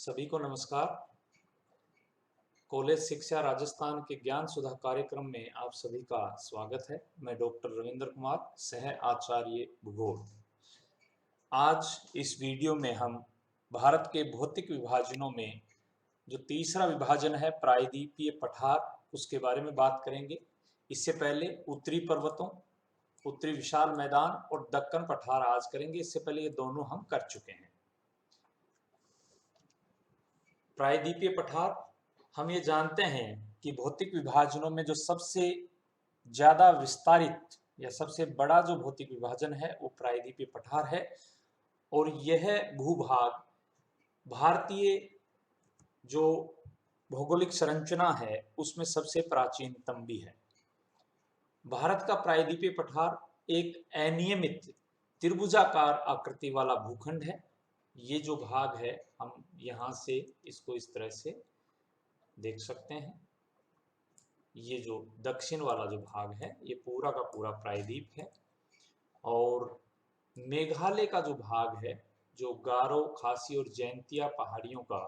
सभी को नमस्कार। कॉलेज शिक्षा राजस्थान के ज्ञान सुधा कार्यक्रम में आप सभी का स्वागत है। मैं डॉक्टर रविंद्र कुमार, सह आचार्य भूगोल। आज इस वीडियो में हम भारत के भौतिक विभाजनों में जो तीसरा विभाजन है प्रायद्वीपीय पठार, उसके बारे में बात करेंगे। इससे पहले उत्तरी पर्वतों, उत्तरी विशाल मैदान और दक्कन पठार आज करेंगे। इससे पहले ये दोनों हम कर चुके हैं। प्रायद्वीपीय पठार, हम ये जानते हैं कि भौतिक विभाजनों में जो सबसे ज्यादा विस्तारित या सबसे बड़ा जो भौतिक विभाजन है वो प्रायद्वीपीय पठार है। और यह भूभाग भारतीय जो भौगोलिक संरचना है उसमें सबसे प्राचीनतम भी है। भारत का प्रायद्वीपीय पठार एक अनियमित त्रिभुजाकार आकृति वाला भूखंड है। ये जो भाग है हम यहाँ से इसको इस तरह से देख सकते हैं। ये जो दक्षिण वाला जो भाग है ये पूरा का पूरा प्रायद्वीप है। और मेघालय का जो भाग है, जो गारो, खासी और जैंतिया पहाड़ियों का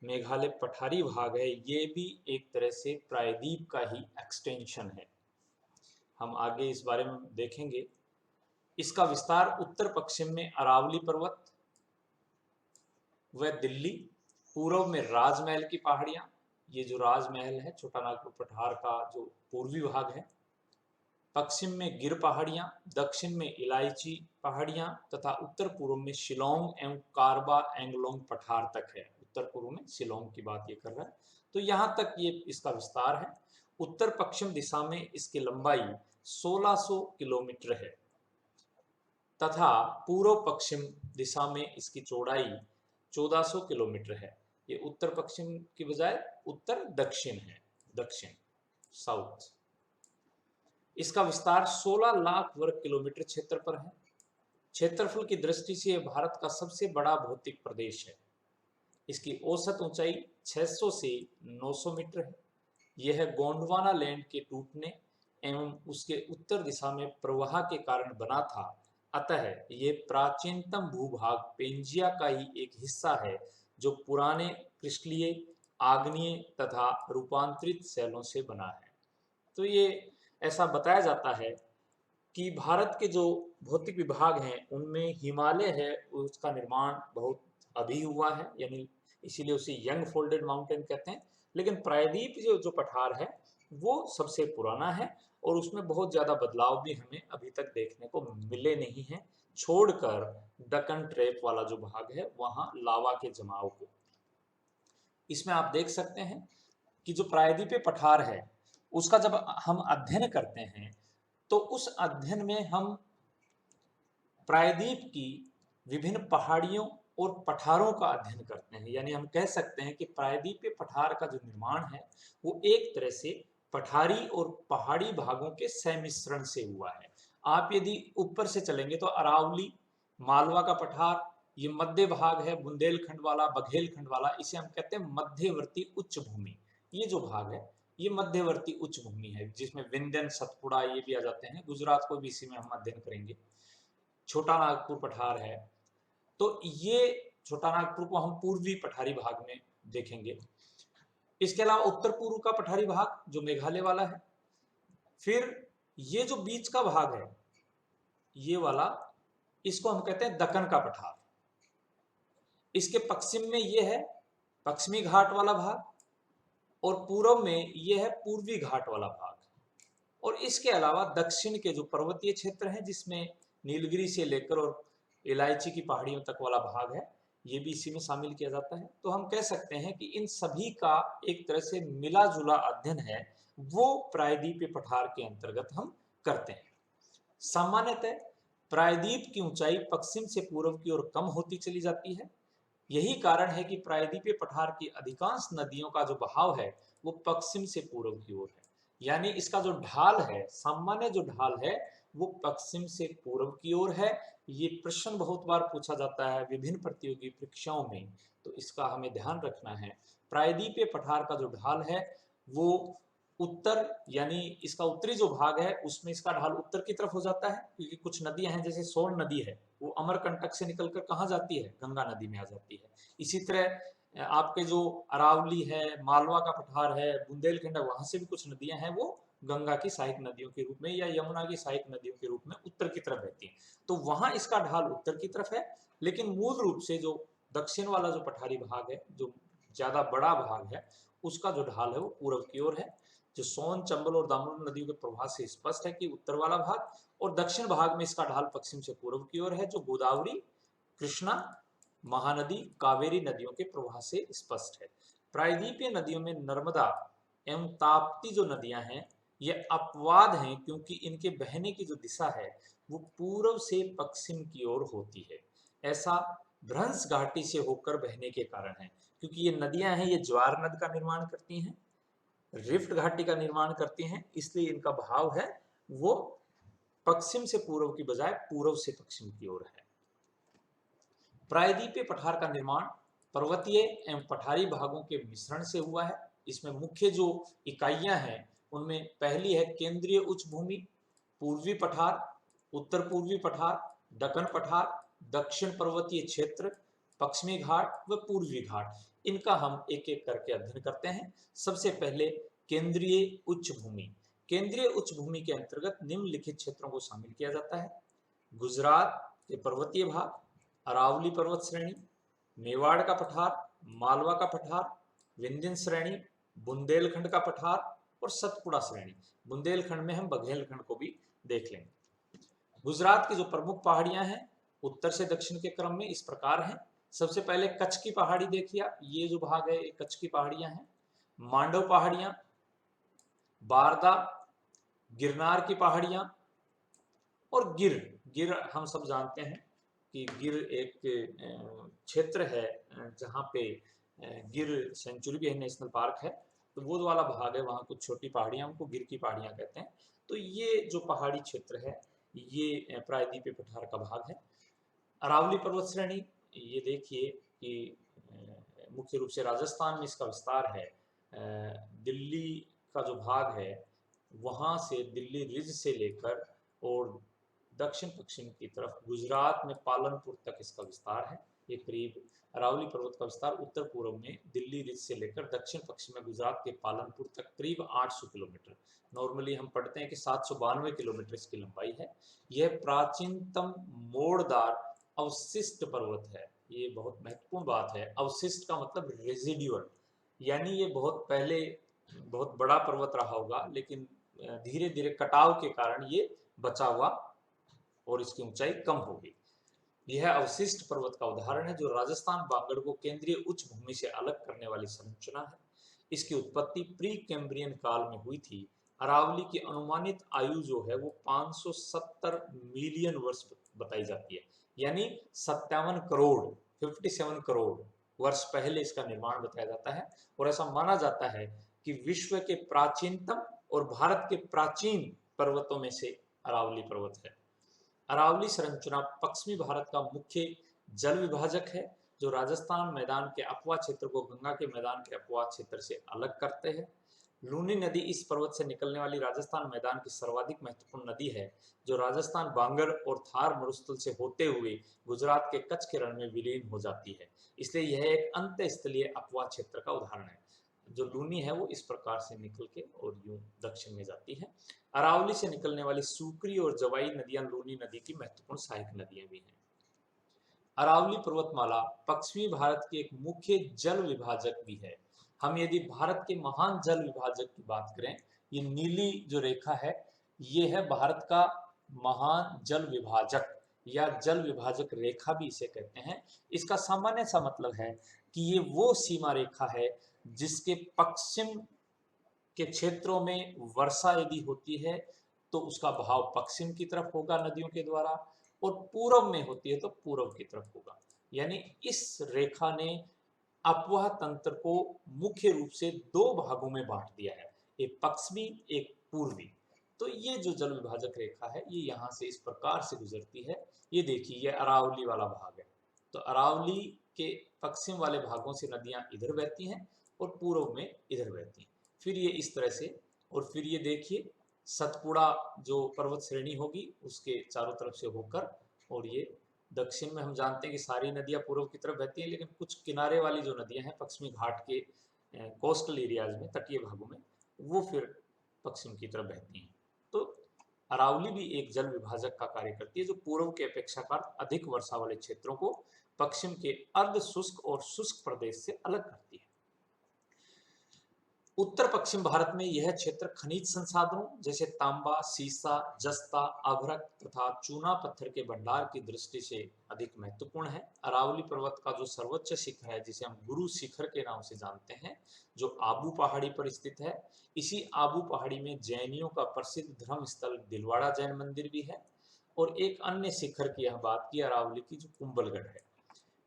मेघालय पठारी भाग है, ये भी एक तरह से प्रायद्वीप का ही एक्सटेंशन है। हम आगे इस बारे में देखेंगे। इसका विस्तार उत्तर पश्चिम में अरावली पर्वत व दिल्ली, पूर्व में राजमहल की पहाड़ियां, ये जो राजमहल है छोटा नागपुर पठार का जो पूर्वी भाग है, पश्चिम में गिर पहाड़ियां, दक्षिण में इलायची पहाड़ियां तथा उत्तर पूर्व में शिलोंग एवं कार्बा एंगलोंग पठार तक है। उत्तर पूर्व में शिलोंग की बात ये कर रहा है। तो यहां तक ये इसका विस्तार है। उत्तर पश्चिम दिशा में इसकी लंबाई 1600 किलोमीटर है तथा पूर्व पश्चिम दिशा में इसकी चौड़ाई 1400 किलोमीटर है। ये उत्तर पश्चिम की बजाय उत्तर दक्षिण है, दक्षिण साउथ। इसका विस्तार 16 लाख वर्ग किलोमीटर क्षेत्र पर है। क्षेत्रफल की दृष्टि से यह भारत का सबसे बड़ा भौतिक प्रदेश है। इसकी औसत ऊंचाई 600 से 900 मीटर है। यह गोंडवाना लैंड के टूटने एवं उसके उत्तर दिशा में प्रवाह के कारण बना था। अतः ये प्राचीनतम भूभाग पेंजिया का ही एक हिस्सा है, जो पुराने क्रिस्टलीय, आग्नेय तथा रूपांतरित शैलों से बना है। तो ये ऐसा बताया जाता है कि भारत के जो भौतिक विभाग हैं उनमें हिमालय है, उसका निर्माण बहुत अभी हुआ है, यानी इसीलिए उसे यंग फोल्डेड माउंटेन कहते हैं। लेकिन प्रायद्वीप जो पठार है वो सबसे पुराना है और उसमें बहुत ज्यादा बदलाव भी हमें अभी तक देखने को मिले नहीं है, छोड़कर दक्कन ट्रैप वाला जो भाग है वहां लावा के जमाव को। इसमें आप देख सकते हैं कि जो प्रायद्वीपीय पठार है उसका जब हम अध्ययन करते हैं तो उस अध्ययन में हम प्रायद्वीप की विभिन्न पहाड़ियों और पठारों का अध्ययन करते हैं। यानी हम कह सकते हैं कि प्रायद्वीपीय पठार का जो निर्माण है वो एक तरह से पठारी और पहाड़ी भागों के सम्मिश्रण से हुआ है। आप यदि ऊपर से चलेंगे तो अरावली, मालवा का पठार, ये मध्य भाग है, बुंदेलखंड वाला, बघेलखंड वाला, इसे हम कहते हैं मध्यवर्ती उच्च भूमि। ये जो भाग है ये मध्यवर्ती उच्च भूमि है, जिसमें विंध्यन, सतपुड़ा ये भी आ जाते हैं। गुजरात को भी इसी में हम अध्ययन करेंगे। छोटा नागपुर पठार है, तो ये छोटा नागपुर को हम पूर्वी पठारी भाग में देखेंगे। इसके अलावा उत्तर पूर्व का पठारी भाग जो मेघालय वाला है। फिर ये जो बीच का भाग है ये वाला, इसको हम कहते हैं दक्कन का पठार। इसके पश्चिम में ये है पश्चिमी घाट वाला भाग और पूर्व में ये है पूर्वी घाट वाला भाग। और इसके अलावा दक्षिण के जो पर्वतीय क्षेत्र है जिसमें नीलगिरी से लेकर और इलायची की पहाड़ियों तक वाला भाग है, ये भी इसी में शामिल किया जाता है। तो हम कह सकते हैं कि इन सभी का एक तरह से मिला जुला अध्ययन है, वो प्रायद्वीपीय पठार के अंतर्गत हम करते हैं। सामान्यतः प्रायद्वीप की ऊंचाई पश्चिम से पूर्व की ओर कम होती चली जाती है। यही कारण है कि प्रायद्वीपीय पठार की अधिकांश नदियों का जो बहाव है वो पश्चिम से पूर्व की ओर है। यानी इसका जो ढाल है, सामान्य जो ढाल है वो पश्चिम से पूर्व की ओर है। ये प्रश्न बहुत बार पूछा जाता है विभिन्न प्रतियोगी परीक्षाओं में, तो इसका हमें ध्यान रखना है। प्रायद्वीपीय पठार का जो ढाल है वो उत्तर, यानी इसका उत्तरी जो भाग है उसमें इसका ढाल उत्तर की तरफ हो जाता है, क्योंकि कुछ नदियां हैं जैसे सोन नदी है वो अमरकंटक से निकलकर कहाँ जाती है, गंगा नदी में आ जाती है। इसी तरह आपके जो अरावली है, मालवा का पठार है, बुंदेलखंड है, वहां से भी कुछ नदियां हैं वो गंगा की सहायक नदियों के रूप में या यमुना की सहायक नदियों के रूप में उत्तर की तरफ बहती हैं। तो वहां इसका ढाल उत्तर की तरफ है, लेकिन मूल रूप से जो दक्षिण वाला जो पठारी भाग है, जो ज्यादा बड़ा भाग है, उसका जो ढाल है वो पूर्व की ओर है। जो सोन, चंबल और दामोदर नदियों के प्रवाह से स्पष्ट है कि उत्तर वाला भाग, और दक्षिण भाग में इसका ढाल पश्चिम से पूर्व की ओर है, जो गोदावरी, कृष्णा, महानदी, कावेरी नदियों के प्रवाह से स्पष्ट है। प्रायद्वीपीय नदियों में नर्मदा एवं ताप्ती जो नदियां हैं ये अपवाद हैं, क्योंकि इनके बहने की जो दिशा है वो पूर्व से पश्चिम की ओर होती है। ऐसा भ्रंश घाटी से होकर बहने के कारण है, क्योंकि ये नदियां हैं, ये ज्वार नद का निर्माण करती हैं, रिफ्ट घाटी का निर्माण करती हैं, इसलिए इनका भाव है वो पश्चिम से पूर्व की बजाय पूर्व से पश्चिम की ओर है। प्रायद्वीपीय पठार का निर्माण पर्वतीय एवं पठारी भागों के मिश्रण से हुआ है। इसमें मुख्य जो इकाइयां हैं उनमें पहली है केंद्रीय उच्च भूमि, पूर्वी पठार, उत्तर पूर्वी पठार, दक्कन पठार, दक्षिण पर्वतीय क्षेत्र, पश्चिमी घाट व पूर्वी घाट। इनका हम एक एक करके अध्ययन करते हैं। सबसे पहले केंद्रीय उच्च भूमि। केंद्रीय उच्च भूमि के अंतर्गत निम्नलिखित क्षेत्रों को शामिल किया जाता है: गुजरात के पर्वतीय भाग, अरावली पर्वत श्रेणी, मेवाड़ का पठार, मालवा का पठार, विंध्य श्रेणी, बुंदेलखंड का पठार और सतपुड़ा श्रेणी। बुंदेलखंड में हम बघेलखंड को भी देख लेंगे। गुजरात की जो प्रमुख पहाड़ियां हैं उत्तर से दक्षिण के क्रम में इस प्रकार हैं। सबसे पहले कच्छ की पहाड़ी देखिए, ये जो भाग है ये कच्छ की पहाड़ियां हैं। मांडव पहाड़ियां, बारदा, गिरनार की पहाड़ियां और गिर। गिर हम सब जानते हैं कि गिर एक क्षेत्र है जहाँ पे गिर सेंचुरी भी है, नेशनल पार्क है, तो वो वाला भाग है, वहाँ कुछ छोटी पहाड़ियाँ, उनको गिर की पहाड़ियाँ कहते हैं। तो ये जो पहाड़ी क्षेत्र है ये प्रायद्वीपीय पठार का भाग है। अरावली पर्वत श्रेणी, ये देखिए कि मुख्य रूप से राजस्थान में इसका विस्तार है। दिल्ली का जो भाग है वहाँ से दिल्ली रिज से लेकर और दक्षिण पश्चिम की तरफ गुजरात में पालनपुर तक इसका विस्तार है। ये करीब अरावली पर्वत का विस्तार उत्तर पूर्व में दिल्ली रिज से लेकर दक्षिण पश्चिम में गुजरात के पालनपुर तक करीब 800 किलोमीटर, नॉर्मली हम पढ़ते हैं कि 792 किलोमीटर इसकी लंबाई है। यह प्राचीनतम मोड़दार अवशिष्ट पर्वत है। ये बहुत महत्वपूर्ण बात है। अवशिष्ट का मतलब रेजिड्यूअल, यानी ये बहुत पहले बहुत बड़ा पर्वत रहा होगा, लेकिन धीरे धीरे कटाव के कारण ये बचा हुआ और इसकी ऊंचाई कम हो गई। यह अवशिष्ट पर्वत का उदाहरण है जो राजस्थान बांगड़ को केंद्रीय उच्च भूमि से अलग करने वाली संरचना है। इसकी उत्पत्ति प्री कैम्ब्रियन काल में हुई थी। अरावली की अनुमानित आयु जो है वो 570 मिलियन वर्ष बताई जाती है, यानी 57 करोड़ 57 करोड़ वर्ष पहले इसका निर्माण बताया जाता है। और ऐसा माना जाता है कि विश्व के प्राचीनतम और भारत के प्राचीन पर्वतों में से अरावली पर्वत है। अरावली संरचना पश्चिमी भारत का मुख्य जल विभाजक है जो राजस्थान मैदान के अपवा क्षेत्र को गंगा के मैदान के अपवा क्षेत्र से अलग करते हैं। लूनी नदी इस पर्वत से निकलने वाली राजस्थान मैदान की सर्वाधिक महत्वपूर्ण नदी है, जो राजस्थान बांगड़ और थार मरुस्थल से होते हुए गुजरात के कच्छ के रण में विलीन हो जाती है। इसलिए यह एक अंतःस्थलीय अपवा क्षेत्र का उदाहरण है। जो लूनी है वो इस प्रकार से निकल के और यूं दक्षिण में जाती है। अरावली से निकलने वाली सूकरी और जवाई नदियां लूनी नदी की महत्वपूर्ण सहायक नदियां भी हैं। अरावली पर्वतमाला पश्चिमी भारत की एक मुख्य जल विभाजक भी है। हम यदि भारत के महान जल विभाजक की बात करें, ये नीली जो रेखा है ये है भारत का महान जल विभाजक या जल विभाजक रेखा भी इसे कहते हैं। इसका सामान्य सा मतलब है कि ये वो सीमा रेखा है जिसके पश्चिम के क्षेत्रों में वर्षा यदि होती है तो उसका बहाव पश्चिम की तरफ होगा नदियों के द्वारा, और पूर्व में होती है तो पूर्व की तरफ होगा। यानी इस रेखा ने अपवाह तंत्र को मुख्य रूप से दो भागों में बांट दिया है, एक पश्चिमी एक पूर्वी। तो ये जो जल विभाजक रेखा है ये यहाँ से इस प्रकार से गुजरती है। ये देखिए ये अरावली वाला भाग है, तो अरावली के पश्चिम वाले भागों से नदियां इधर बहती हैं और पूर्व में इधर बहती हैं। फिर ये इस तरह से, और फिर ये देखिए सतपुड़ा जो पर्वत श्रेणी होगी उसके चारों तरफ से होकर और ये दक्षिण में हम जानते हैं कि सारी नदियां पूर्व की तरफ बहती हैं, लेकिन कुछ किनारे वाली जो नदियां हैं पश्चिमी घाट के कोस्टल एरियाज में, तटीय भागों में, वो फिर पश्चिम की तरफ बहती हैं। तो अरावली भी एक जल विभाजक का कार्य करती है, जो पूर्व के अपेक्षाकृत अधिक वर्षा वाले क्षेत्रों को पश्चिम के अर्ध शुष्क और शुष्क प्रदेश से अलग करती है। उत्तर पश्चिम भारत में यह क्षेत्र खनिज संसाधनों जैसे तांबा, सीसा, जस्ता, अभ्रक तथा चूना पत्थर के भंडार की दृष्टि से अधिक महत्वपूर्ण है। अरावली पर्वत का जो सर्वोच्च शिखर है, जिसे हम गुरु शिखर के नाम से जानते हैं, जो आबू पहाड़ी पर स्थित है, इसी आबू पहाड़ी में जैनियों का प्रसिद्ध धर्म स्थल दिलवाड़ा जैन मंदिर भी है। और एक अन्य शिखर की यह बात की अरावली की, जो कुंभलगढ़ है।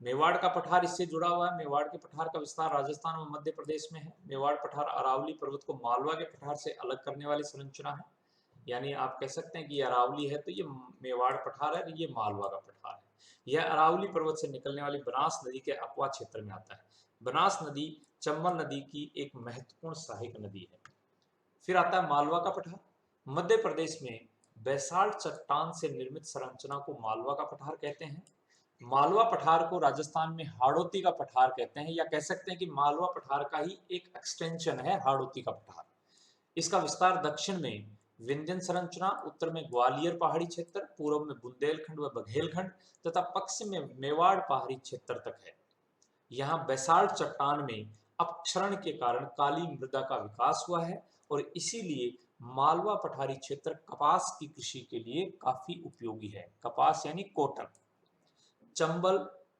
मेवाड़ का पठार इससे जुड़ा हुआ है। मेवाड़ के पठार का विस्तार राजस्थान और मध्य प्रदेश में है। मेवाड़ पठार अरावली पर्वत को मालवा के पठार से अलग करने वाली संरचना है। यानी आप कह सकते हैं कि ये अरावली है तो ये मेवाड़ पठार है, ये मालवा का पठार है। यह अरावली पर्वत से निकलने वाली बनास नदी के अपवा क्षेत्र में आता है। बनास नदी चंबल नदी की एक महत्वपूर्ण सहायक नदी है। फिर आता है मालवा का पठार। मध्य प्रदेश में बैसाल्ट चट्टान से निर्मित संरचना को मालवा का पठार कहते हैं। मालवा पठार को राजस्थान में हाड़ौती का पठार कहते हैं, या कह सकते हैं कि मालवा पठार का ही एक एक्सटेंशन है हाड़ौती का पठार। इसका विस्तार दक्षिण में विंध्यन संरचना, उत्तर में ग्वालियर पहाड़ी क्षेत्र, पूर्व में बुंदेलखंड व बघेलखंड तथा पश्चिम में मेवाड़ पहाड़ी क्षेत्र तक है। यहाँ बैसाल्ट चट्टान में अपक्षरण के कारण काली मृदा का विकास हुआ है और इसीलिए मालवा पठारी क्षेत्र कपास की कृषि के लिए काफी उपयोगी है। कपास यानी कॉटन। चंबल,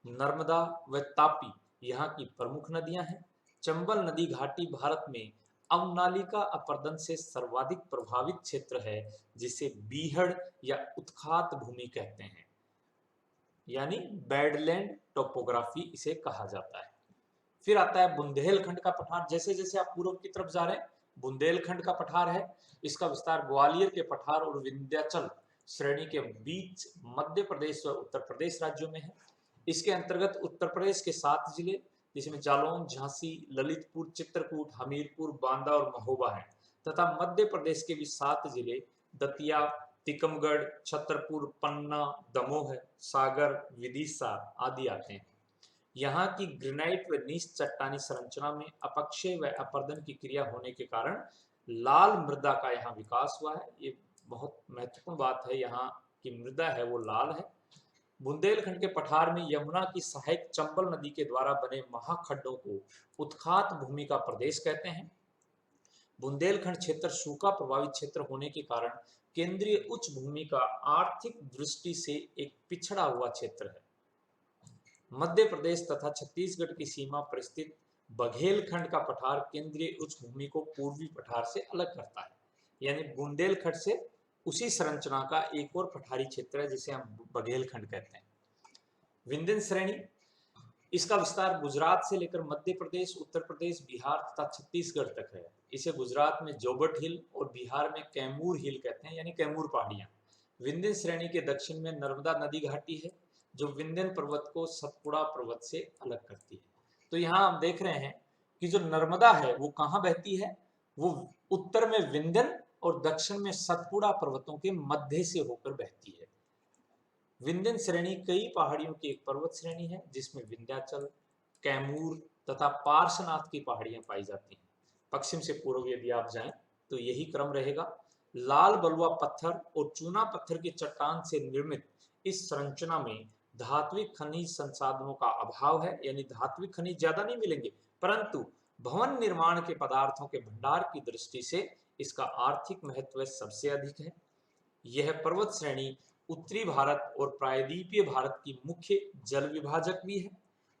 नर्मदा व तापी यहाँ की प्रमुख नदियां हैं। चंबल नदी घाटी भारत में अवनालिका अपर्दन से सर्वाधिक प्रभावित क्षेत्र है, जिसे बीहड़ या उत्खात भूमि कहते हैं, यानी बैडलैंड टोपोग्राफी इसे कहा जाता है। फिर आता है बुंदेलखंड का पठार। जैसे जैसे आप पूर्व की तरफ जा रहे हैं, बुंदेलखंड का पठार है। इसका विस्तार ग्वालियर के पठार और विंध्याचल श्रेणी के बीच मध्य प्रदेश व उत्तर प्रदेश राज्यों में है। इसके अंतर्गत उत्तर प्रदेश के 7 जिले, जिसमें जालौन, झांसी, ललितपुर, चित्रकूट, हमीरपुर, बांदा और महोबा है, तथा मध्य प्रदेश के भी 7 जिले दतिया, टीकमगढ़, छतरपुर, पन्ना, दमोह, सागर, विदिशा आदि आते हैं। यहाँ की ग्रेनाइट व नीच चट्टानी संरचना में अपक्षय व अपर्दन की क्रिया होने के कारण लाल मृदा का यहाँ विकास हुआ है। ये बहुत महत्वपूर्ण बात है, यहाँ की मृदा है वो लाल है। बुंदेलखंड के पठार में यमुना की सहायक चंबल नदी के द्वारा बने महाखड्डों को उत्खात भूमि का प्रदेश कहते हैं। बुंदेलखंड क्षेत्र सूखा प्रभावित क्षेत्र होने के कारण केंद्रीय उच्च भूमि का आर्थिक दृष्टि से एक पिछड़ा हुआ क्षेत्र है। मध्य प्रदेश तथा छत्तीसगढ़ की सीमा पर स्थित बघेलखंड का पठार केंद्रीय उच्च भूमि को पूर्वी पठार से अलग करता है। यानी बुंदेलखंड से उसी संरचना का एक और पठारी क्षेत्र है, जिसे हम बघेलखंड कहते हैं। विंध्यन श्रेणी, इसका विस्तार गुजरात से लेकर मध्य प्रदेश, उत्तर प्रदेश, बिहार तथा छत्तीसगढ़ तक है। इसे गुजरात में जोबट हिल और बिहार में कैमूर हिल कहते हैं, यानी कैमूर पहाड़ियां। विंध्यन श्रेणी के दक्षिण में नर्मदा नदी घाटी है, जो विंध्यन पर्वत को सतपुड़ा पर्वत से अलग करती है। तो यहाँ हम देख रहे हैं कि जो नर्मदा है वो कहाँ बहती है, वो उत्तर में विंध्यन और दक्षिण में सतपुड़ा पर्वतों के मध्य से होकर बहती है। विंध्यन श्रेणी कई पहाड़ियों की एक पर्वत श्रेणी है, जिसमें विंध्याचल, कैमूर तथा पार्श्वनाथ की पहाड़ियां पाई जाती हैं। पश्चिम से पूर्व यदि आप जाएं तो यही क्रम रहेगा। लाल बलुआ पत्थर और चूना पत्थर की चट्टान से निर्मित इस संरचना में धात्विक खनिज संसाधनों का अभाव है, यानी धात्विक खनिज ज्यादा नहीं मिलेंगे, परंतु भवन निर्माण के पदार्थों के भंडार की दृष्टि से इसका आर्थिक महत्व सबसे अधिक है। यह पर्वत श्रेणी उत्तरी भारत और प्रायद्वीपीय भारत की मुख्य जल विभाजक भी है,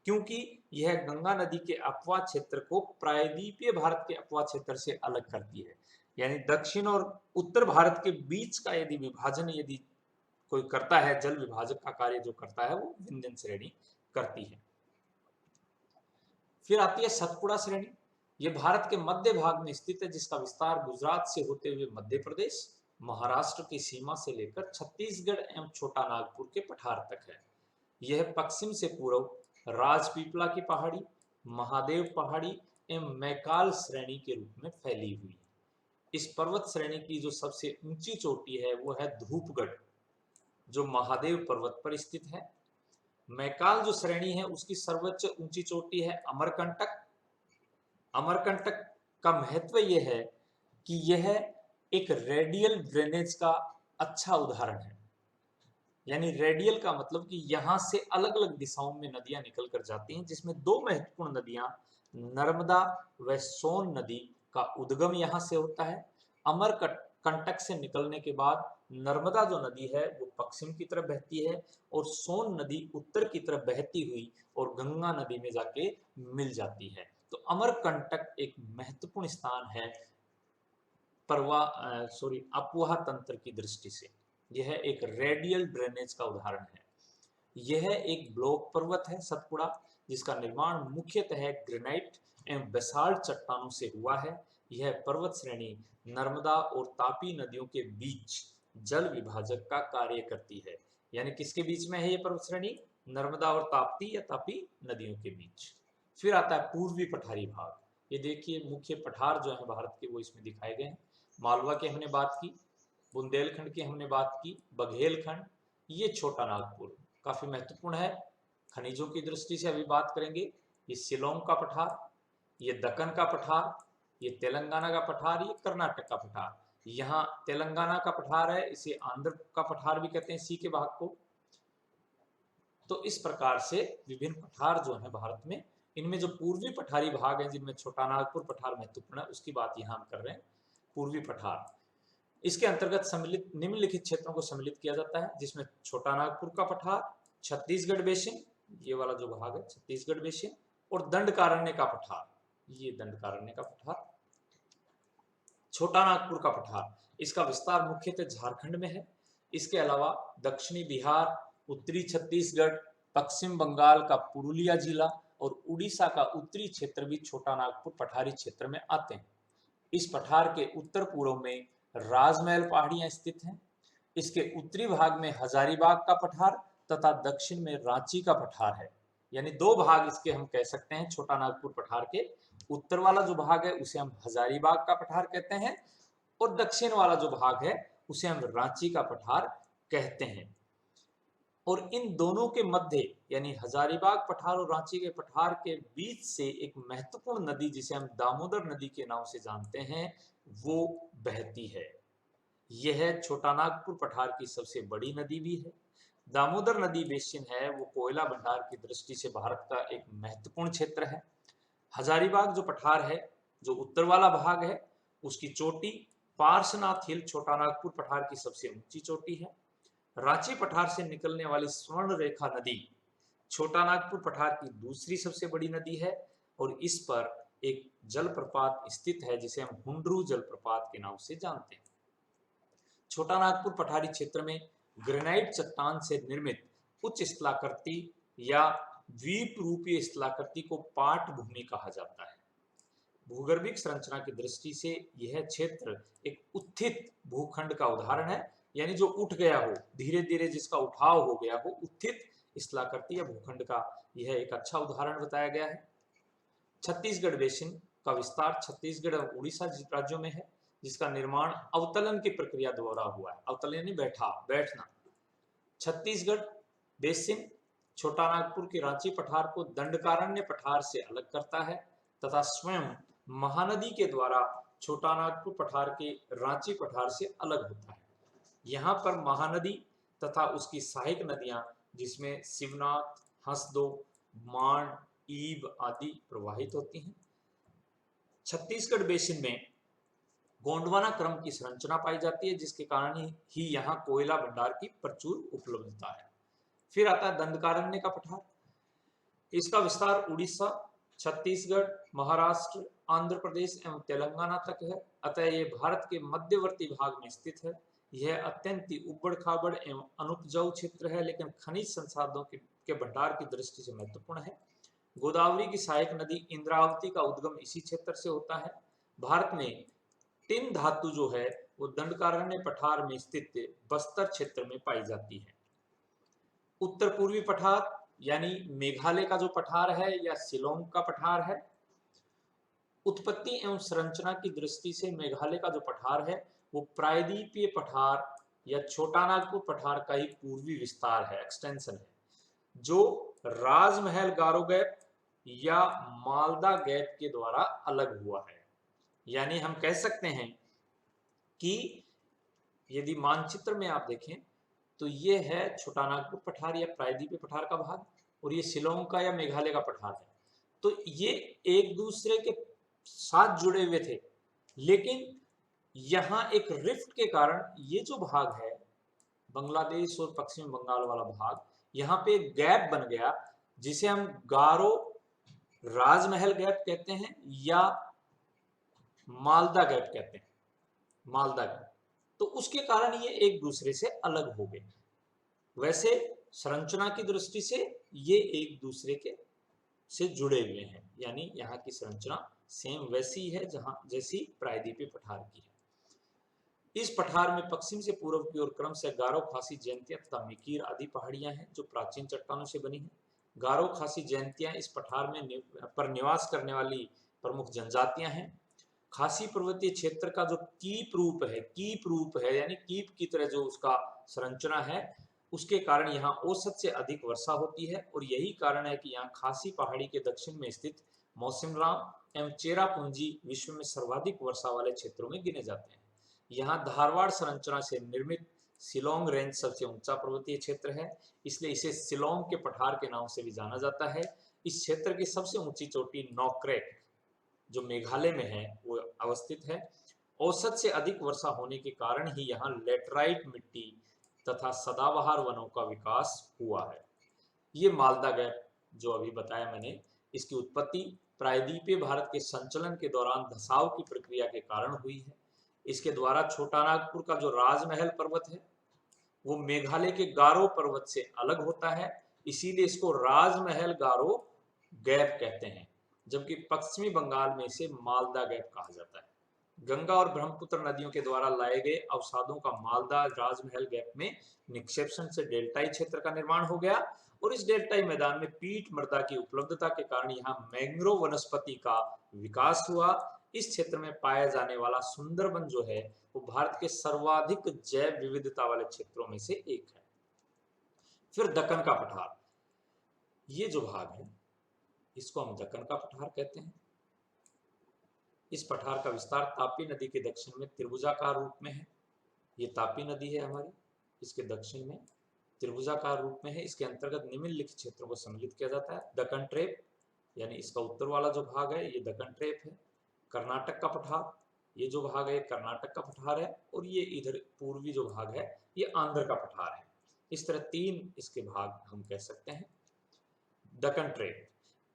क्योंकि यह गंगा नदी के अपवा क्षेत्र को प्रायद्वीपीय भारत के अपवा क्षेत्र से अलग करती है। यानी दक्षिण और उत्तर भारत के बीच का यदि विभाजन यदि कोई करता है, जल विभाजक का कार्य जो करता है, वो विंध्यन श्रेणी करती है। फिर आती है सतपुड़ा श्रेणी। यह भारत के मध्य भाग में स्थित है, जिसका विस्तार गुजरात से होते हुए मध्य प्रदेश, महाराष्ट्र की सीमा से लेकर छत्तीसगढ़ एवं छोटा नागपुर के पठार तक है। यह पश्चिम से पूर्व राजपीपला की पहाड़ी, महादेव पहाड़ी एवं मैकाल श्रेणी के रूप में फैली हुई है। इस पर्वत श्रेणी की जो सबसे ऊंची चोटी है वो है धूपगढ़, जो महादेव पर्वत पर स्थित है। मैकाल जो श्रेणी है उसकी सर्वोच्च ऊंची चोटी है अमरकंटक। अमरकंटक का महत्व यह है कि यह एक रेडियल ड्रेनेज का अच्छा उदाहरण है। यानी रेडियल का मतलब कि यहां से अलग अलग दिशाओं में नदियां निकल कर जाती हैं, जिसमें दो महत्वपूर्ण नदियां नर्मदा व सोन नदी का उद्गम यहां से होता है। अमरकंटक से निकलने के बाद नर्मदा जो नदी है वो पश्चिम की तरफ बहती है और सोन नदी उत्तर की तरफ बहती हुई और गंगा नदी में जाके मिल जाती है। तो अमरकंटक एक महत्वपूर्ण स्थान है अपवाह तंत्र की दृष्टि से। यह एक रेडियल ड्रेनेज का उदाहरण है। यह एक ब्लॉक पर्वत है सतपुड़ा, जिसका निर्माण मुख्यतः ग्रेनाइट एवं बेसाल्ट चट्टानों से हुआ है। यह पर्वत श्रेणी नर्मदा और तापी नदियों के बीच जल विभाजक का कार्य करती है। यानी किसके बीच में है ये पर्वत श्रेणी? नर्मदा और ताप्ती या तापी नदियों के बीच। फिर आता है पूर्वी पठारी भाग। ये देखिए मुख्य पठार जो है भारत के वो इसमें दिखाए गए हैं। मालवा की हमने बात की, बुंदेलखंड की हमने बात की, बघेलखंड, ये छोटा नागपुर काफी महत्वपूर्ण है। खनिजों की दृष्टि से अभी बात करेंगे। ये शिलोंग का पठार, ये दक्कन का पठार, ये तेलंगाना का पठार, ये कर्नाटक का पठार। यहाँ तेलंगाना का पठार है, इसे आंध्र का पठार भी कहते हैं, सी के भाग को। तो इस प्रकार से विभिन्न पठार जो है भारत में, इनमें जो पूर्वी पठारी भाग है जिनमें छोटा नागपुर पठार महत्वपूर्ण है, उसकी बात यहाँ हम कर रहे हैं। पूर्वी पठार, इसके अंतर्गत सम्मिलित निम्नलिखित क्षेत्रों को सम्मिलित किया जाता है, जिसमें छोटा नागपुर का पठार, छत्तीसगढ़ बेसिन, ये वाला जो भाग है छत्तीसगढ़ बेसिन, और दंडकारण्य का पठार, ये दंडकारण्य का पठार। छोटा नागपुर का पठार, इसका विस्तार मुख्यतः झारखंड में है। इसके अलावा दक्षिणी बिहार, उत्तरी छत्तीसगढ़, पश्चिम बंगाल का पुरुलिया जिला और उड़ीसा का उत्तरी क्षेत्र भी छोटा नागपुर पठारी क्षेत्र में आते हैं। इस पठार के उत्तर पूर्व में राजमहल पहाड़ियां स्थित हैं। इसके उत्तरी भाग में हजारीबाग का पठार तथा दक्षिण में रांची का पठार है। यानी दो भाग इसके हम कह सकते हैं छोटा नागपुर पठार के। उत्तर वाला जो भाग है उसे हम हजारीबाग का पठार कहते हैं और दक्षिण वाला जो भाग है उसे हम रांची का पठार कहते हैं। और इन दोनों के मध्य यानी हजारीबाग पठार और रांची के पठार के बीच से एक महत्वपूर्ण नदी जिसे हम दामोदर नदी के नाम से जानते हैं वो बहती है। यह छोटा नागपुर पठार की सबसे बड़ी नदी भी है। दामोदर नदी बेसिन है वो कोयला भंडार की दृष्टि से भारत का एक महत्वपूर्ण क्षेत्र है। हजारीबाग जो पठार है, जो उत्तर वाला भाग है, उसकी चोटी पार्श्वनाथ हिल छोटा नागपुर पठार की सबसे ऊंची चोटी है। रांची पठार से निकलने वाली स्वर्ण रेखा नदी छोटा नागपुर पठार की दूसरी सबसे बड़ी नदी है और इस पर एक जलप्रपात स्थित है जिसे हम हुंडरू जलप्रपात के नाम से जानते हैं। छोटा नागपुर पठारी क्षेत्र में ग्रेनाइट चट्टान से निर्मित उच्च स्थलाकृति या द्वीप रूपीय स्थलाकृति को पाट भूमि कहा जाता है। भूगर्भिक संरचना की दृष्टि से यह क्षेत्र एक उत्थित भूखंड का उदाहरण है। यानी जो उठ गया हो, धीरे धीरे जिसका उठाव हो गया हो, उत्थित स्थलाकृति या भूखंड का यह एक अच्छा उदाहरण बताया गया है। छत्तीसगढ़ बेसिन का विस्तार छत्तीसगढ़ और उड़ीसा राज्यों में है, जिसका निर्माण अवतलन की प्रक्रिया द्वारा हुआ है। अवतलन यानी बैठना। छत्तीसगढ़ बेसिन छोटा नागपुर के रांची पठार को दंडकारण्य पठार से अलग करता है तथा स्वयं महानदी के द्वारा छोटा नागपुर पठार के रांची पठार से अलग होता है। यहाँ पर महानदी तथा उसकी सहायक नदियां जिसमें शिवनाथ, हंसदो, मांड, ईब आदि प्रवाहित होती हैं। छत्तीसगढ़ बेसिन में गोंडवाना क्रम की संरचना पाई जाती है, जिसके कारण ही यहाँ कोयला भंडार की प्रचुर उपलब्धता है। फिर आता है दंडकारण्य का पठार। इसका विस्तार उड़ीसा, छत्तीसगढ़, महाराष्ट्र, आंध्र प्रदेश एवं तेलंगाना तक है। अतः ये भारत के मध्यवर्ती भाग में स्थित है। यह अत्यंत ही उबड़ खाबड़ एवं अनुपजाऊ क्षेत्र है, लेकिन खनिज संसाधनों के भंडार की दृष्टि से महत्वपूर्ण है। गोदावरी की सहायक नदी इंद्रावती का उद्गम इसी क्षेत्र से होता है। भारत में टिन धातु जो है वो दंडकारण्य पठार में स्थित बस्तर क्षेत्र में पाई जाती है। उत्तर पूर्वी पठार यानी मेघालय का जो पठार है या शिलोंग का पठार है, उत्पत्ति एवं संरचना की दृष्टि से मेघालय का जो पठार है वो प्रायद्वीपीय पठार या छोटा नागपुर पठार का ही पूर्वी विस्तार है, एक्सटेंशन है। जो राजमहल गारो गैप या मालदा गैप के द्वारा अलग हुआ है। यानी हम कह सकते हैं कि यदि मानचित्र में आप देखें तो ये है छोटानागपुर पठार या प्रायद्वीपीय पठार का भाग, और ये शिलोंग का या मेघालय का पठार है। तो ये एक दूसरे के साथ जुड़े हुए थे, लेकिन यहाँ एक रिफ्ट के कारण ये जो भाग है बांग्लादेश और पश्चिम बंगाल वाला भाग, यहाँ पे एक गैप बन गया जिसे हम गारो राजमहल गैप कहते हैं या मालदा गैप कहते हैं, मालदा गैप। तो उसके कारण ये एक दूसरे से अलग हो गए। वैसे संरचना की दृष्टि से ये एक दूसरे के से जुड़े हुए हैं, यानी यहाँ की संरचना सेम वैसी है जहां जैसी प्रायद्वीपीय पठार की है। इस पठार में पश्चिम से पूर्व की ओर क्रम से गारो, खासी, जयंतिया तथा मिकीर आदि पहाड़ियां हैं जो प्राचीन चट्टानों से बनी हैं। गारो, खासी, जयंतिया इस पठार में पर निवास करने वाली प्रमुख जनजातियां हैं। खासी पर्वतीय क्षेत्र का जो कीप रूप है यानी कीप की तरह जो उसका संरचना है, उसके कारण यहाँ औसत से अधिक वर्षा होती है, और यही कारण है कि यहाँ खासी पहाड़ी के दक्षिण में स्थित मौसिनराम एवं चेरापूंजी विश्व में सर्वाधिक वर्षा वाले क्षेत्रों में गिने जाते हैं। यहाँ धारवाड़ संरचना से निर्मित शिलोंग रेंज सबसे ऊंचा पर्वतीय क्षेत्र है, इसलिए इसे शिलोंग के पठार के नाम से भी जाना जाता है। इस क्षेत्र की सबसे ऊंची चोटी नोक्रेक जो मेघालय में है वो अवस्थित है। औसत से अधिक वर्षा होने के कारण ही यहाँ लेटराइट मिट्टी तथा सदाबहार वनों का विकास हुआ है। ये मालदा गैप जो अभी बताया मैंने, इसकी उत्पत्ति प्रायद्वीपीय भारत के संचलन के दौरान धसाव की प्रक्रिया के कारण हुई है। इसके द्वारा छोटानागपुर का जो राजमहल पर्वत है वो मेघालय के गारो पर्वत से अलग होता है, इसीलिए इसको राजमहल गारो गैप कहते हैं, जबकि पश्चिमी बंगाल में इसे मालदा गैप कहा जाता है। गंगा और ब्रह्मपुत्र नदियों के द्वारा लाए गए अवसादों का मालदा राजमहल गैप में निक्षेपण से डेल्टाई क्षेत्र का निर्माण हो गया, और इस डेल्टाई मैदान में पीट मृदा की उपलब्धता के कारण यहाँ मैंग्रोव वनस्पति का विकास हुआ। इस क्षेत्र में पाया जाने वाला सुंदरबन जो है वो भारत के सर्वाधिक जैव विविधता वाले क्षेत्रों में से एक है। फिर दक्कन का पठार, ये जो भाग है इसको हम दक्कन का पठार कहते हैं। इस पठार का विस्तार तापी नदी के दक्षिण में त्रिभुजाकार रूप में है। ये तापी नदी है हमारी, इसके दक्षिण में त्रिभुजाकार रूप में है। इसके अंतर्गत निम्नलिखित क्षेत्रों को सम्मिलित किया जाता है। दक्कन ट्रेप यानी इसका उत्तर वाला जो भाग है ये दक्कन ट्रेप है। कर्नाटक का पठार, ये जो भाग है कर्नाटक का पठार है, और ये इधर पूर्वी जो भाग है ये आंध्र का पठार है। इस तरह तीन इसके भाग हम कह सकते हैं। दक्कन ट्रेप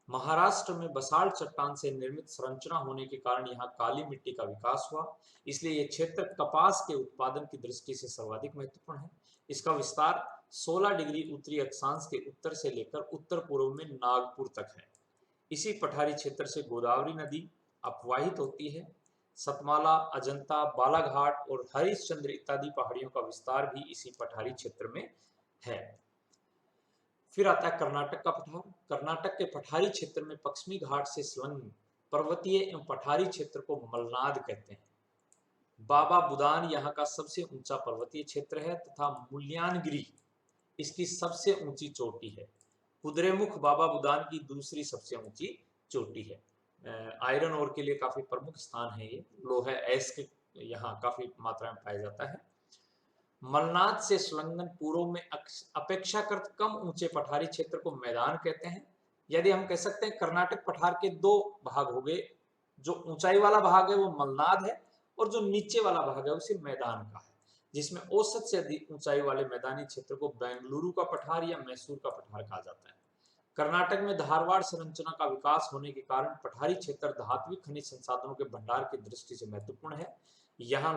महाराष्ट्र में बसाल्ट चट्टान से निर्मित संरचना होने के कारण यहाँ काली मिट्टी का विकास हुआ, इसलिए यह क्षेत्र कपास के उत्पादन की दृष्टि से सर्वाधिक महत्वपूर्ण है। इसका विस्तार 16 डिग्री उत्तरी अक्षांश के उत्तर से लेकर उत्तर पूर्व में नागपुर तक है। इसी पठारी क्षेत्र से गोदावरी नदी अपवाहित होती है। सतमाला, अजंता, बालाघाट और हरिश्चंद्र इत्यादि पहाड़ियों का विस्तार भी इसी पठारी क्षेत्र में है। फिर आता है कर्नाटक का पठार। कर्नाटक के पठारी क्षेत्र में पश्चिमी घाट से संलग्न पर्वतीय एवं पठारी क्षेत्र को मलनाद कहते हैं। बाबा बुदान यहाँ का सबसे ऊंचा पर्वतीय क्षेत्र है तथा मुल्यानगिरी इसकी सबसे ऊंची चोटी है। कुद्रेमुख बाबा बुदान की दूसरी सबसे ऊंची चोटी है। आयरन ओर के लिए काफी प्रमुख स्थान है ये। लोहा अयस्क यहाँ काफी मात्रा में पाया जाता है। मलनाद से संलग्न पूर्व में अपेक्षाकृत कम ऊंचे पठारी क्षेत्र को मैदान कहते हैं। यदि हम कह सकते हैं कर्नाटक पठार के दो भाग हो गए, जो ऊंचाई वाला भाग है वो मलनाद है, और जो नीचे वाला भाग है उसे मैदान का है, जिसमें औसत से अधिक ऊंचाई वाले मैदानी क्षेत्र को बेंगलुरु का पठार या मैसूर का पठार कहा जाता है। कर्नाटक में धारवाड़ संरचना का विकास होने के कारण पठारी क्षेत्र धात्विक खनिज संसाधनों के भंडार की दृष्टि से महत्वपूर्ण है। यहाँ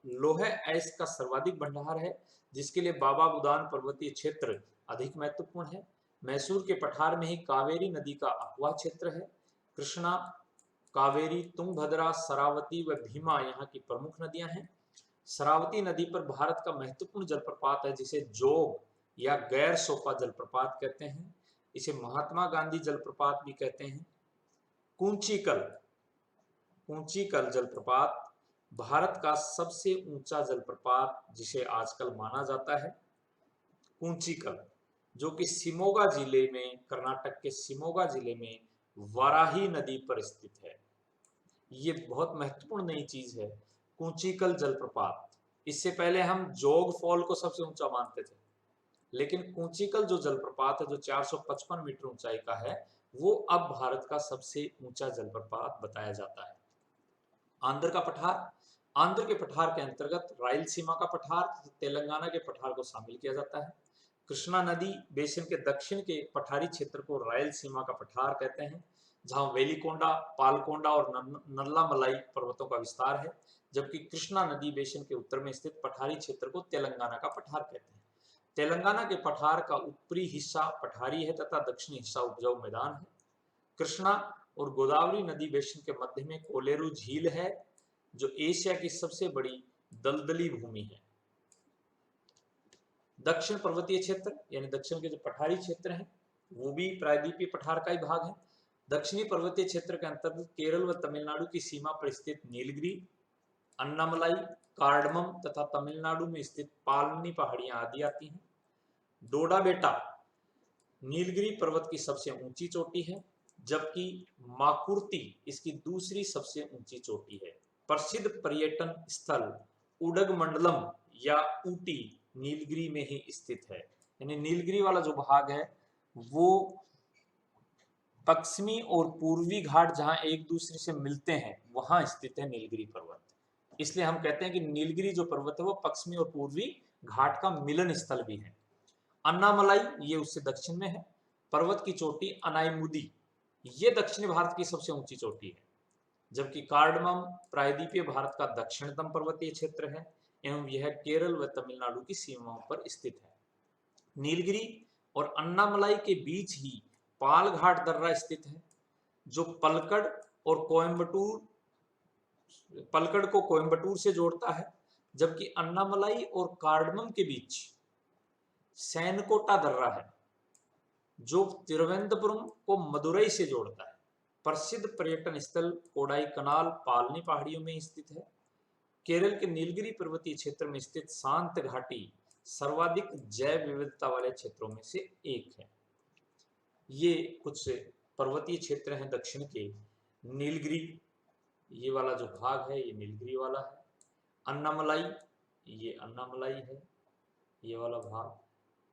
लोहे अयस्क का सर्वाधिक भंडार है, जिसके लिए बाबा बुदान पर्वतीय क्षेत्र अधिक महत्वपूर्ण है। मैसूर के पठार में ही कावेरी नदी का अपवाह क्षेत्र है। कृष्णा, कावेरी, तुंगभद्रा, शरावती व भीमा यहाँ की प्रमुख नदियां हैं। शरावती नदी पर भारत का महत्वपूर्ण जलप्रपात है, जिसे जोग या गैर सोपा जलप्रपात कहते हैं। इसे महात्मा गांधी जलप्रपात भी कहते हैं। कुंचिकल कुंचिकल जलप्रपात भारत का सबसे ऊंचा जलप्रपात जिसे आजकल माना जाता है। कुंचिकल जो कि शिमोगा जिले में, कर्नाटक के शिमोगा जिले में वाराही नदी पर स्थित है। ये बहुत महत्वपूर्ण नई चीज है, कूचिकल जलप्रपात। इससे पहले हम जोग फॉल को सबसे ऊंचा मानते थे, लेकिन कूचिकल जो जलप्रपात है, जो 455 मीटर ऊंचाई का है, वो अब भारत का सबसे ऊंचा जलप्रपात बताया जाता है। आंध्र का पठार, आंध्र के पठार के अंतर्गत रायलसीमा का पठार, तेलंगाना के पठार को शामिल किया जाता है। कृष्णा नदी बेसिन के दक्षिण के पठारी क्षेत्र को रायलसीमा का पठार कहते हैं, जहां वेलिकोंडा, पालकोंडा और नल्लामलाई पर्वतों का विस्तार है, जबकि कृष्णा नदी बेसिन के उत्तर में स्थित पठारी क्षेत्र को तेलंगाना का पठार कहते हैं। तेलंगाना के पठार का उत्तरी हिस्सा पठारी है तथा दक्षिणी हिस्सा उपजाऊ मैदान है। कृष्णा और गोदावरी नदी बेसिन के मध्य में कोलेरू झील है, जो एशिया की सबसे बड़ी दलदली भूमि है। दक्षिण पर्वतीय क्षेत्र यानी दक्षिण के जो पठारी क्षेत्र हैं, वो भी प्रायद्वीपीय पठार का ही भाग है। दक्षिणी पर्वतीय क्षेत्र के अंतर्गत केरल व तमिलनाडु की सीमा पर स्थित नीलगिरी, अन्नामलाई, कार्डमम तथा तमिलनाडु में स्थित पालनी पहाड़ियां आदि आती हैं। डोडा बेटा नीलगिरी पर्वत की सबसे ऊंची चोटी है, जबकि माकुर्ती इसकी दूसरी सबसे ऊंची चोटी है। प्रसिद्ध पर्यटन स्थल उडगमंडलम या ऊटी नीलगिरी में ही स्थित है। यानी नीलगिरी वाला जो भाग है वो पश्चिमी और पूर्वी घाट जहां एक दूसरे से मिलते हैं वहां स्थित है नीलगिरी पर्वत। इसलिए हम कहते हैं कि नीलगिरी जो पर्वत है वो पश्चिमी और पूर्वी घाट का मिलन स्थल भी है। अन्नामलाई ये उससे दक्षिण में है। पर्वत की चोटी अनाईमुदी ये दक्षिणी भारत की सबसे ऊंची चोटी है, जबकि कार्डमम प्रायद्वीपीय भारत का दक्षिणतम पर्वतीय क्षेत्र है एवं यह केरल व तमिलनाडु की सीमाओं पर स्थित है। नीलगिरी और अन्नामलाई के बीच ही पालघाट दर्रा स्थित है, जो पलकड़ को कोयम्बटूर से जोड़ता है, जबकि अन्नामलाई और कार्डमम के बीच सैनकोटा दर्रा है, जो तिरुवनंतपुरम को मदुरई से जोड़ता है। प्रसिद्ध पर्यटन स्थल कोडाई कनाल पालनी पहाड़ियों में स्थित है। केरल के नीलगिरी पर्वतीय क्षेत्र में स्थित शांत घाटी सर्वाधिक जैव विविधता वाले क्षेत्रों में से एक है। ये कुछ पर्वतीय क्षेत्र हैं दक्षिण के। नीलगिरी ये वाला जो भाग है ये नीलगिरी वाला है। अन्नामलाई ये अन्नामलाई है, ये वाला भाग।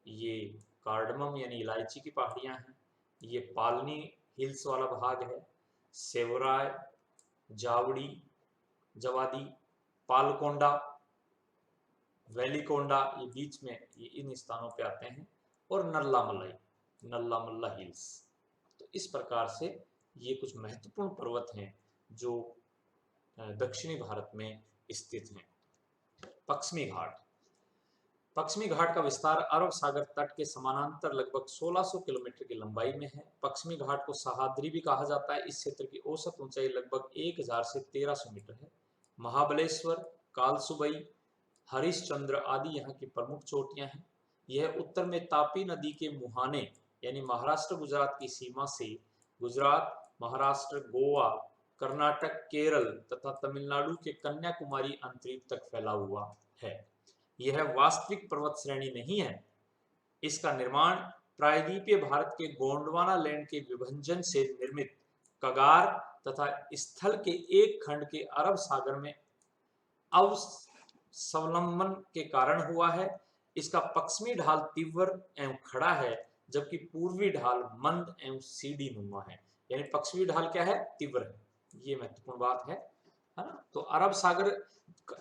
ये कार्डमम यानी इलायची की पहाड़ियां हैं। ये पालनी हिल्स वाला भाग है। सेवराय, जावड़ी, जवादी, पालकोंडा, वेलिकोंडा ये बीच में ये इन स्थानों पे आते हैं। और नल्लामल्ला हिल्स। तो इस प्रकार से ये कुछ महत्वपूर्ण पर्वत हैं जो दक्षिणी भारत में स्थित हैं। पश्चिमी घाट, पश्चिमी घाट का विस्तार अरब सागर तट के समानांतर लगभग 1600 किलोमीटर की लंबाई में है। पश्चिमी घाट को सह्याद्री भी कहा जाता है। इस क्षेत्र की औसत ऊंचाई लगभग 1000 से 1300 मीटर है। महाबलेश्वर, कालसुबई, हरिश्चंद्र आदि यहाँ की प्रमुख चोटियां हैं। यह उत्तर में तापी नदी के मुहाने यानी महाराष्ट्र गुजरात की सीमा से गुजरात, महाराष्ट्र, गोवा, कर्नाटक, केरल तथा तमिलनाडु के कन्याकुमारी अंतरीप तक फैला हुआ है। यह वास्तविक पर्वत श्रेणी नहीं है। इसका निर्माण प्रायद्वीपीय भारत के गोंडवाना लैंड के विभजन से निर्मित कगार तथा स्थल के एक खंड के अरब सागर में अवस्वलंबन के कारण हुआ है। इसका पश्चिमी ढाल तीव्र एवं खड़ा है, जबकि पूर्वी ढाल मंद एवं सीढ़ी नुमा है। यानी पश्चिमी ढाल क्या है? तीव्र है। ये महत्वपूर्ण बात है ना। तो अरब सागर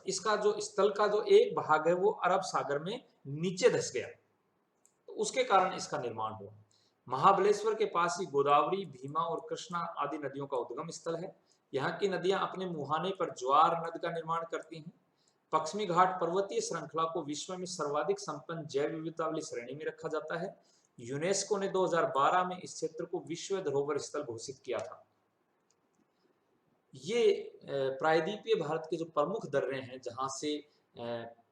इसका जो स्थल का जो एक भाग है वो अरब सागर में नीचे धस गया, तो उसके कारण इसका निर्माण हुआ। महाबलेश्वर के पास ही गोदावरी, भीमा और कृष्णा आदि नदियों का उद्गम स्थल है। यहाँ की नदियां अपने मुहाने पर ज्वार नद का निर्माण करती हैं। पश्चिमी घाट पर्वतीय श्रृंखला को विश्व में सर्वाधिक संपन्न जैव विविधता वाली श्रेणी में रखा जाता है। यूनेस्को ने 2012 में इस क्षेत्र को विश्व धरोहर स्थल घोषित किया था। ये प्रायद्वीपीय भारत के जो प्रमुख दर्रे हैं, जहां से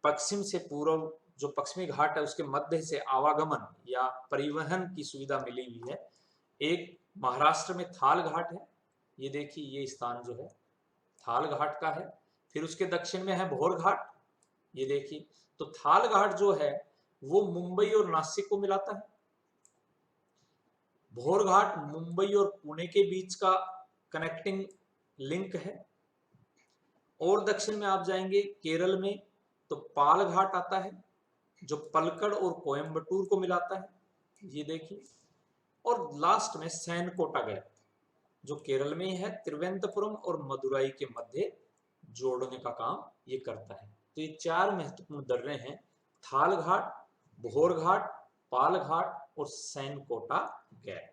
पश्चिम से पूर्व जो पश्चिमी घाट है उसके मध्य से आवागमन या परिवहन की सुविधा मिली हुई है। एक महाराष्ट्र में थाल घाट है, ये देखिए ये स्थान जो है थाल घाट का है। फिर उसके दक्षिण में है भोर घाट, ये देखिए। तो थाल घाट जो है वो मुंबई और नासिक को मिलाता है। भोर घाट मुंबई और पुणे के बीच का कनेक्टिंग लिंक है। और दक्षिण में आप जाएंगे केरल में तो पाल घाट आता है जो पलक्कड़ और कोयम्बटूर को मिलाता है, ये देखिए। और लास्ट में सैनकोटा गैप जो केरल में ही है, त्रिवेंद्रपुरम और मदुराई के मध्य जोड़ने का काम ये करता है। तो ये चार महत्वपूर्ण दर्रे हैं, थाल घाट, भोर घाट, पाल घाट और सैनकोटा गैप।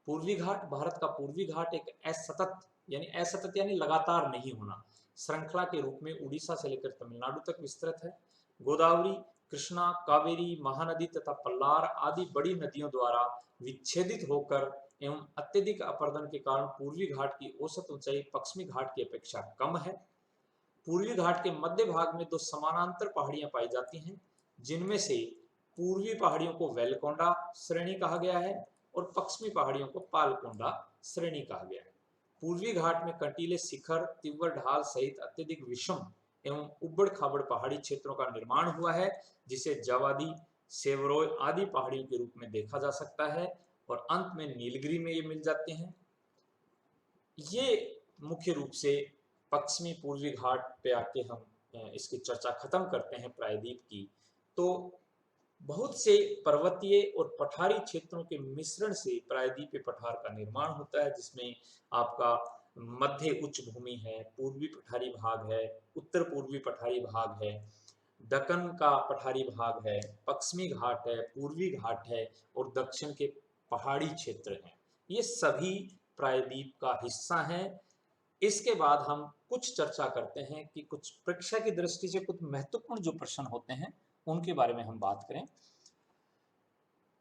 पूर्वी घाट, भारत का पूर्वी घाट एक असतत यानी लगातार नहीं होना श्रृंखला के रूप में उड़ीसा से लेकर तमिलनाडु तक विस्तृत है। गोदावरी, कृष्णा, कावेरी, महानदी तथा पल्लार आदि बड़ी नदियों द्वारा विच्छेदित होकर एवं अत्यधिक अपरदन के कारण पूर्वी घाट की औसत ऊंचाई पश्चिमी घाट की अपेक्षा कम है। पूर्वी घाट के मध्य भाग में दो समानांतर पहाड़ियां पाई जाती हैं, जिनमें से पूर्वी पहाड़ियों को वेलकोंडा श्रेणी कहा गया है और पश्चिमी पहाड़ियों को पालकोंडा श्रेणी कहा गया है। पूर्वी घाट में कंटीले शिखर, तीव्र ढाल सहित अत्यधिक विषम एवं उबड़ खाबड़ पहाड़ी क्षेत्रों का निर्माण हुआ है, जिसे जवादी, सेवरोय आदि पहाड़ियों के रूप में देखा जा सकता है और अंत में नीलगिरी में ये मिल जाते हैं। ये मुख्य रूप से पश्चिमी पूर्वी घाट पे आके हम इसकी चर्चा खत्म करते हैं प्रायद्वीप की। तो बहुत से पर्वतीय और पठारी क्षेत्रों के मिश्रण से प्रायद्वीपीय पठार का निर्माण होता है, जिसमें आपका मध्य उच्च भूमि है, पूर्वी पठारी भाग है, उत्तर पूर्वी पठारी भाग है, दक्कन का पठारी भाग है, पश्चिमी घाट है, पूर्वी घाट है और दक्षिण के पहाड़ी क्षेत्र हैं। ये सभी प्रायद्वीप का हिस्सा हैं। इसके बाद हम कुछ चर्चा करते हैं कि कुछ परीक्षा की दृष्टि से कुछ महत्वपूर्ण जो प्रश्न होते हैं उनके बारे में हम बात करें।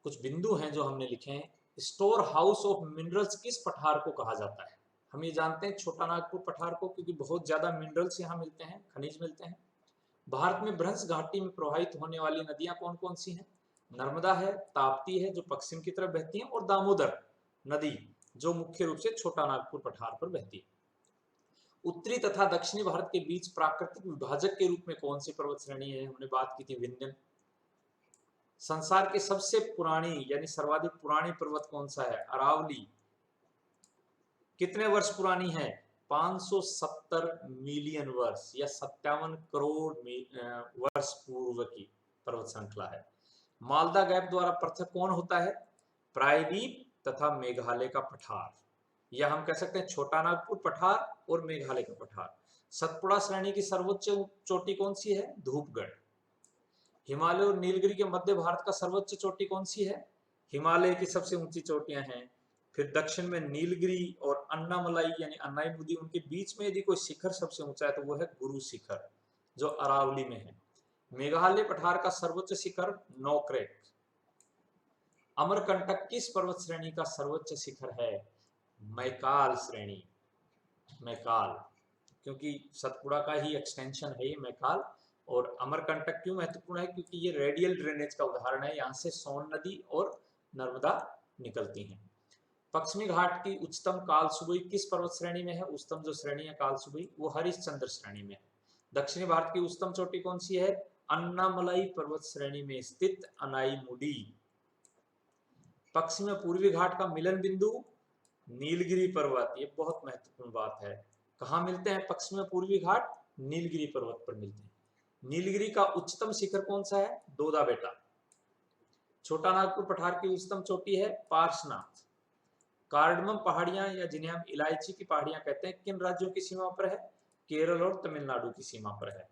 कुछ बिंदु हैं जो हमने लिखे हैं। स्टोर हाउस ऑफ मिनरल्स किस पठार को कहा जाता है? हम ये जानते हैं छोटा नागपुर पठार को, क्योंकि बहुत ज्यादा मिनरल्स यहाँ मिलते हैं, खनिज मिलते हैं। भारत में भ्रंश घाटी में प्रवाहित होने वाली नदियां कौन कौन सी हैं? नर्मदा है, ताप्ती है जो पश्चिम की तरफ बहती है, और दामोदर नदी जो मुख्य रूप से छोटा नागपुर पठार पर बहती है। उत्तरी तथा दक्षिणी भारत के बीच प्राकृतिक विभाजक के रूप में कौन सी पर्वत श्रेणी है? हमने बात की थी विंध्यन। संसार की सबसे पुरानी यानी सर्वाधिक पुरानी पर्वत कौन सा है? अरावली। कितने वर्ष पुरानी है? 570 मिलियन वर्ष या 57 करोड़ वर्ष पूर्व की पर्वत श्रृंखला है। मालदा गैप द्वारा पृथक कौन होता है? प्रायद्वीप तथा मेघालय का पठार, या हम कह सकते हैं छोटा नागपुर पठार और मेघालय का पठार। सतपुड़ा श्रेणी की सर्वोच्च चोटी कौन सी है? धूपगढ़। हिमालय और नीलगिरी के मध्य भारत का सर्वोच्च चोटी कौन सी है? हिमालय की सबसे ऊंची चोटियां हैं। फिर दक्षिण में नीलगिरी और अन्नामलाई यानी अन्नाईमुदी, उनके बीच में यदि कोई शिखर सबसे ऊंचा है तो वो है गुरु शिखर जो अरावली में है। मेघालय पठार का सर्वोच्च शिखर नोक्रेक। अमरकंटक किस पर्वत श्रेणी का सर्वोच्च शिखर है? मैकाल श्रेणी, मैकाल, क्योंकि सतपुड़ा का ही एक्सटेंशन है ये मैकाल। और अमरकंटक क्यों महत्वपूर्ण है? क्योंकि ये रेडियल ड्रेनेज का उदाहरण है, यहाँ से सोन नदी और नर्मदा निकलती हैं। पश्चिमी घाट की उच्चतम कालसुबई किस पर्वत श्रेणी में है? उच्चतम जो श्रेणी है कालसुबई वो हरिश्चंद्र श्रेणी में है। दक्षिणी भारत की उच्चतम चोटी कौन सी है? अन्नामलाई पर्वत श्रेणी में स्थित अनाईमुडी। पश्चिम में पूर्वी घाट का मिलन बिंदु नीलगिरी पर्वत, ये बहुत महत्वपूर्ण बात है। कहाँ मिलते हैं पश्चिम में पूर्वी घाट? नीलगिरी पर्वत पर मिलते हैं। नीलगिरी का उच्चतम शिखर कौन सा है? दोदा बेटा। छोटा नागपुर पठार की उच्चतम चोटी है पार्श्वनाथ। कार्डमम पहाड़ियां या जिन्हें हम इलायची की पहाड़ियां कहते हैं किन राज्यों की सीमा पर है? केरल और तमिलनाडु की सीमा पर है।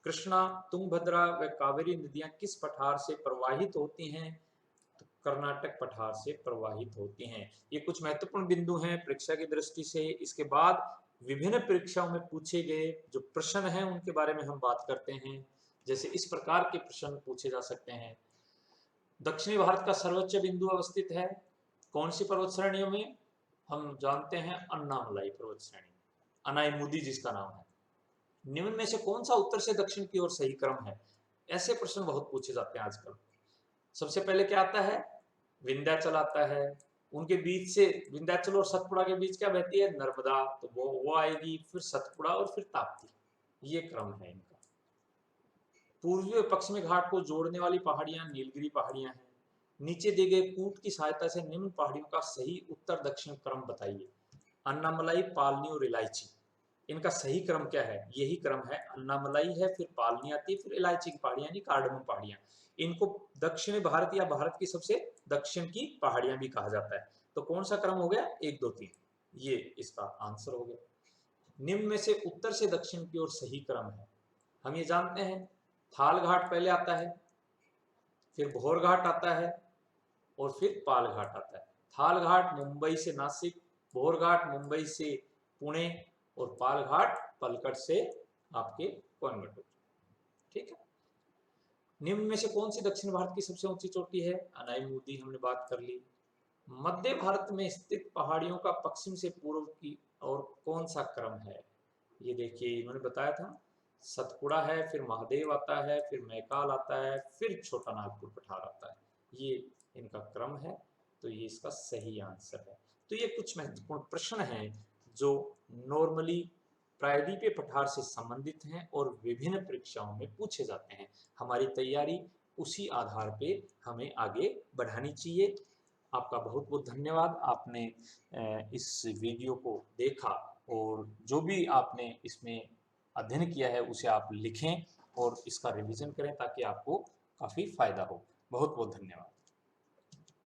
कृष्णा, तुंगभद्रा व कावेरी नदियां किस पठार से प्रवाहित होती हैं? तो कर्नाटक पठार से प्रवाहित होती हैं। ये कुछ महत्वपूर्ण बिंदु हैं परीक्षा की दृष्टि से। इसके बाद विभिन्न परीक्षाओं में पूछे गए जो प्रश्न हैं उनके बारे में हम बात करते हैं। जैसे इस प्रकार के प्रश्न पूछे जा सकते हैं। दक्षिणी भारत का सर्वोच्च बिंदु अवस्थित है कौन सी पर्वत श्रेणियों में? हम जानते हैं अन्नामलाई पर्वत श्रेणी, अनाईमुदी जिसका नाम है। निम्न में से कौन सा उत्तर से दक्षिण की ओर सही क्रम है? ऐसे प्रश्न बहुत पूछे जाते हैं आजकल। सबसे पहले क्या आता है? विंध्याचल आता है। उनके बीच से विंध्याचल और सतपुड़ा के बीच क्या बहती है? नर्मदा, तो वो आएगी, फिर सतपुड़ा और फिर ताप्ती। ये क्रम है इनका। पूर्वी और पश्चिमी घाट को जोड़ने वाली पहाड़ियां नीलगिरी पहाड़ियां हैं। नीचे दिए गए कूट की सहायता से निम्न पहाड़ियों का सही उत्तर दक्षिण क्रम बताइए। अन्नामलाई, पालनी और इलायची। इनका सही क्रम क्या है? यही क्रम है, अन्नामलाई है, फिर पालनी आती है, फिर इलायची की पहाड़ियां यानी कार्डमम पहाड़ियां। इनको दक्षिणी भारत या भारत की सबसे दक्षिण की पहाड़ियां भी कहा जाता है। तो कौन सा क्रम हो गया? 1 2 3, ये इसका आंसर हो गया। निम्न में से उत्तर से दक्षिण की ओर सही क्रम है। हम ये जानते हैं, थाल घाट पहले आता है, फिर भोर घाट आता है और फिर पाल घाट आता है। थाल घाट मुंबई से नासिक, भोर घाट मुंबई से पुणे और पाल घाट पलकड़ से आपके कोयम्बटूर। ठीक है। निम्न में से कौन सी दक्षिण भारत की सबसे ऊंची चोटी है? अनाई, हमने बात कर ली। मध्य भारत में स्थित पहाड़ियों का पश्चिम से पूर्व की और कौन सा क्रम है? ये देखिए, इन्होंने बताया था, सतपुड़ा है, फिर महादेव आता है, फिर मैकाल आता है, फिर छोटा नागपुर पठार आता है। ये इनका क्रम है, तो ये इसका सही आंसर है। तो ये कुछ महत्वपूर्ण प्रश्न हैं जो नॉर्मली प्रायद्वीपीय पठार से संबंधित हैं और विभिन्न परीक्षाओं में पूछे जाते हैं। हमारी तैयारी उसी आधार पे हमें आगे बढ़ानी चाहिए। आपका बहुत बहुत धन्यवाद, आपने इस वीडियो को देखा और जो भी आपने इसमें अध्ययन किया है उसे आप लिखें और इसका रिवीजन करें ताकि आपको काफ़ी फायदा हो। बहुत बहुत धन्यवाद।